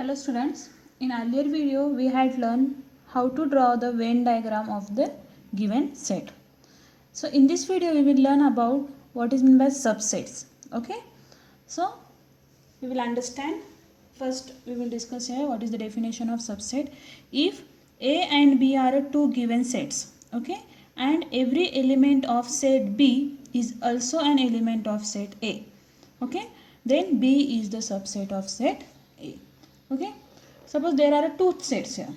Hello students, in earlier video we had learned how to draw the Venn diagram of the given set. So in this video we will learn about what is meant by subsets. Okay, so we will understand. First we will discuss here what is the definition of subset. If A and B are two given sets, okay, and every element of set B is also an element of set A, okay, then B is the subset of set A. Okay, suppose there are two sets here.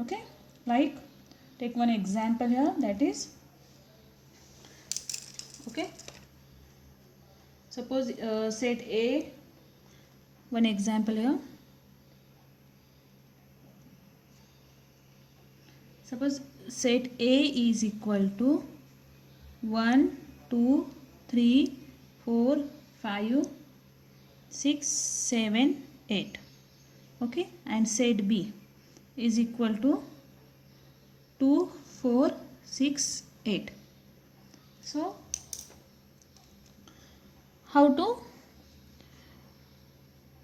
Okay, like take one example here, that is, okay, suppose set A, one example here, suppose set A is equal to 1 2 3 4 5 6 7 8, okay, and set B is equal to 2 4 6 8. So how to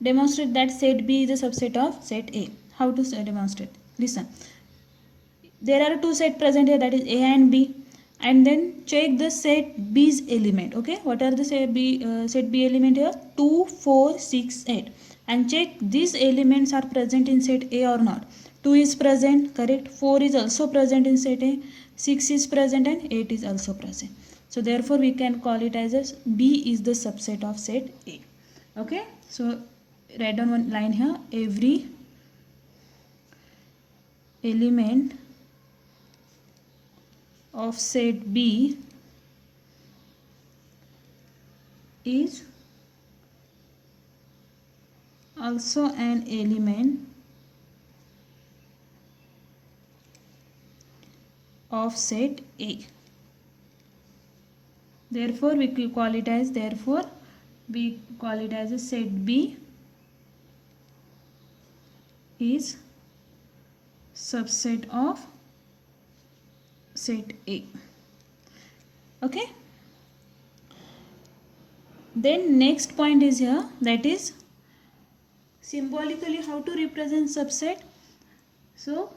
demonstrate that set B is a subset of set A? How to demonstrate? Listen, there are two sets present here, that is A and B, and then check the set B's element. Okay, what are the set B element here? 2 4 6 8, and check these elements are present in set A or not. 2 is present, correct. 4 is also present in set A, 6 is present, and 8 is also present. So therefore we can call it as B is the subset of set A. Okay, so write down one line here, every element of set B is also an element of set A. Therefore we call it as a set B is subset of set A. Okay, then next point is here, that is symbolically how to represent subset. So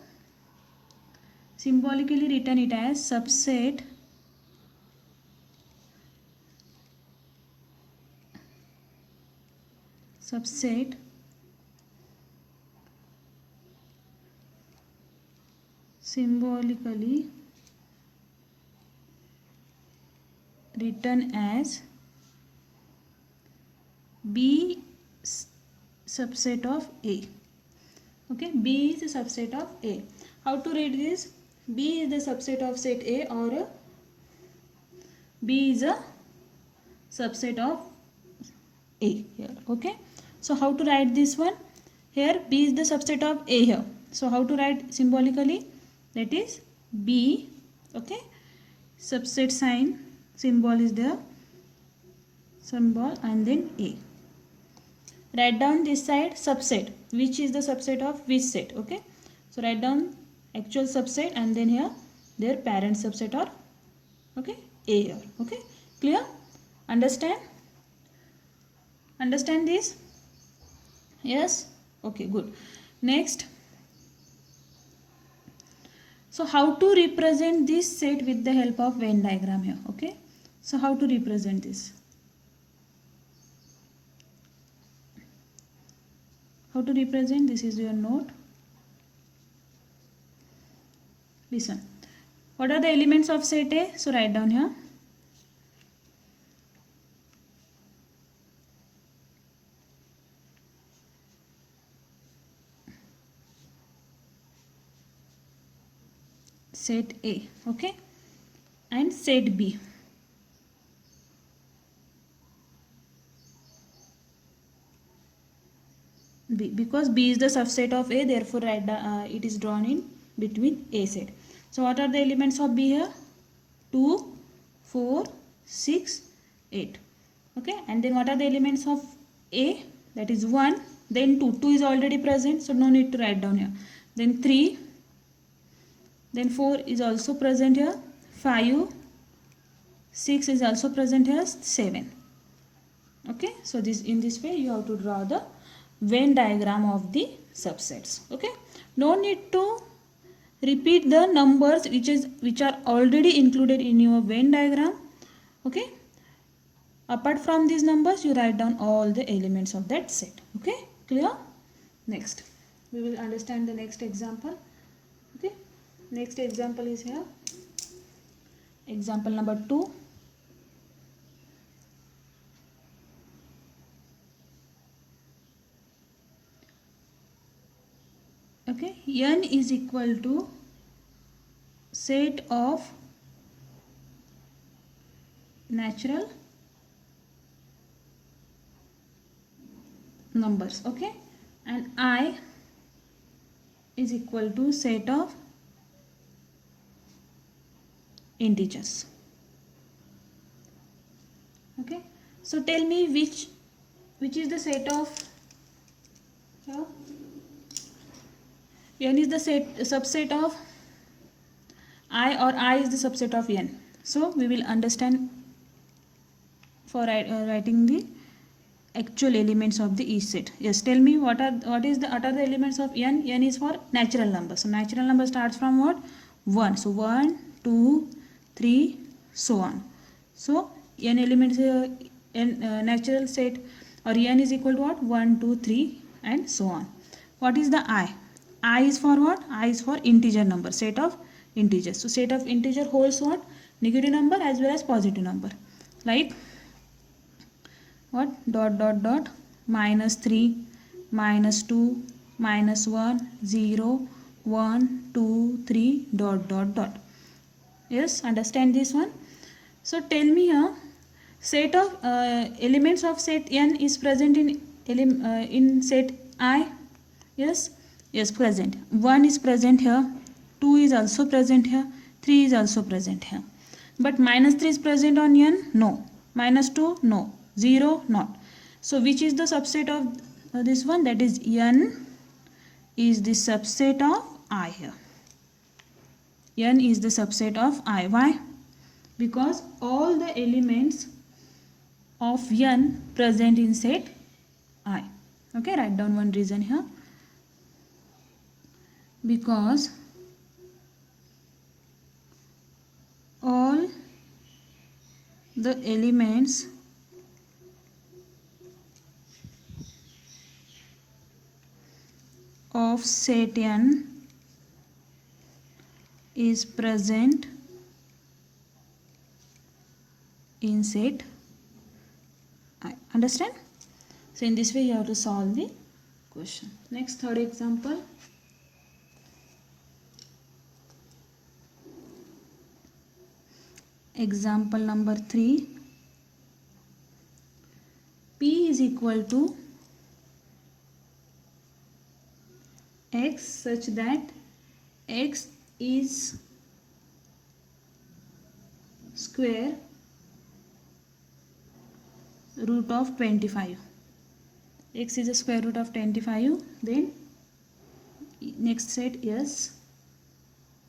symbolically written it as subset symbolically written as B subset of A. Okay, B is a subset of A. How to read this? B is the subset of set A, or B is a subset of A here. Okay, so how to write this one? Here B is the subset of A here. So how to write symbolically? That is B, okay, subset sign, symbol is there, symbol, and then A. Write down this side subset, which is the subset of which set. Okay, so write down actual subset, and then here their parent subset, or okay, A here. Okay, clear? Understand this? Yes, okay, good. Next, so how to represent this set with the help of Venn diagram here? Okay, so how to represent this? How to represent? This is your note. Listen, what are the elements of set A? So write down here. Set A, okay, and set B. B, because B is the subset of A, therefore it is drawn in between A set. So what are the elements of B here? 2, 4, 6, 8. Okay, and then what are the elements of A? That is 1, then 2. 2 is already present, so no need to write down here. Then 3, then 4 is also present here, 5, 6 is also present here, 7. Okay, so in this way you have to draw the Venn diagram of the subsets. Okay, no need to repeat the numbers which are already included in your Venn diagram. Okay, apart from these numbers you write down all the elements of that set. Okay, clear? Next we will understand the next example. Okay, next example is here, example number 2. Okay, n is equal to set of natural numbers. Okay, and I is equal to set of integers. Okay, so tell me which is the set of here. N is the subset of I, or I is the subset of n. So we will understand for writing the actual elements of the each set. Yes, tell me what are the elements of n. N is for natural number. So natural number starts from what? 1. So 1, 2, 3, so on. So n elements natural set or n is equal to what? 1, 2, 3 and so on. What is the I? I is for what? I is for integer number, set of integers. So set of integer holds what? Negative number as well as positive number. Like what? Dot dot dot minus 3, minus 2, minus 1, 0, 1, 2, 3 dot dot dot. Yes, understand this one? So tell me here, set of elements of set n is present in set I. Yes, yes, present. 1 is present here, 2 is also present here, 3 is also present here. But minus 3 is present on n? No. Minus 2? No. 0? Not. So which is the subset of this one? That is n is the subset of I here. N is the subset of I. Why? Because all the elements of n present in set I. Okay, write down one reason here. Because all the elements of set n is present in set I. Understand? So in this way you have to solve the question. Next, third example. Example number 3. P is equal to x such that x is square root of 25. X is a square root of 25. Then next set is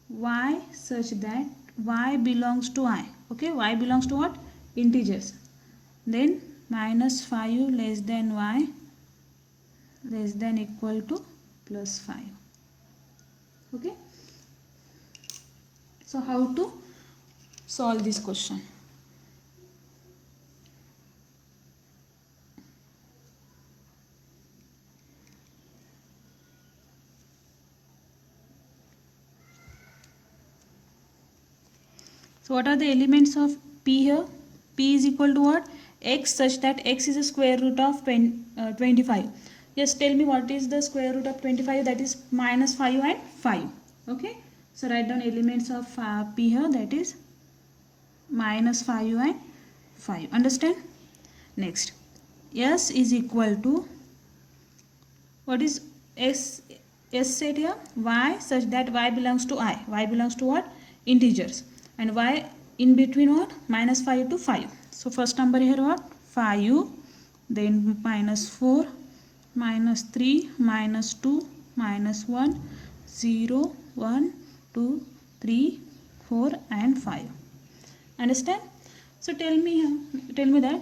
y such that y belongs to I. Okay, y belongs to what? Integers. Then minus 5 less than y less than equal to plus 5. Okay, so how to solve this question? So what are the elements of P here? P is equal to what? X such that x is a square root of 25. Just tell me what is the square root of 25? That is minus 5 and 5. Okay. So write down elements of P here, that is minus 5 and 5. Understand? Next. S is equal to, what is S set here? Y such that y belongs to I. Y belongs to what? Integers. And y in between what? Minus 5 to 5. So first number here what? 5, then minus 4, minus 3, minus 2, minus 1, 0, 1, 2, 3, 4 and 5. Understand? So tell me that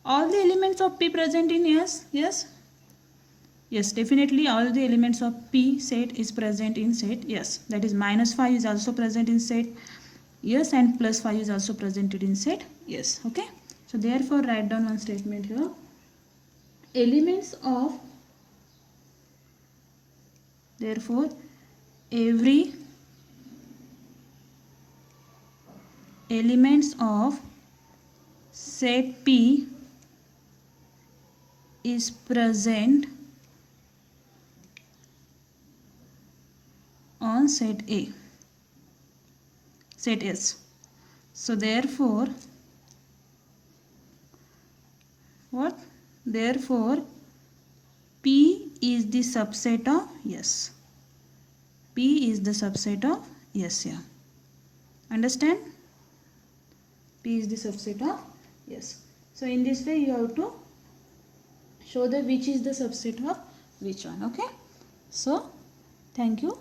all the elements of P present in S? Yes, definitely all the elements of P set is present in set. Yes, that is -5 is also present in set. Yes, and +5 is also presented in set. Yes, okay. So therefore write down one statement here. Therefore every elements of set P is present on set A, set S. So therefore what? Therefore P is the subset of S. P is the subset of S here. Understand? P is the subset of S. So in this way you have to show the which is the subset of which one. Okay. So thank you.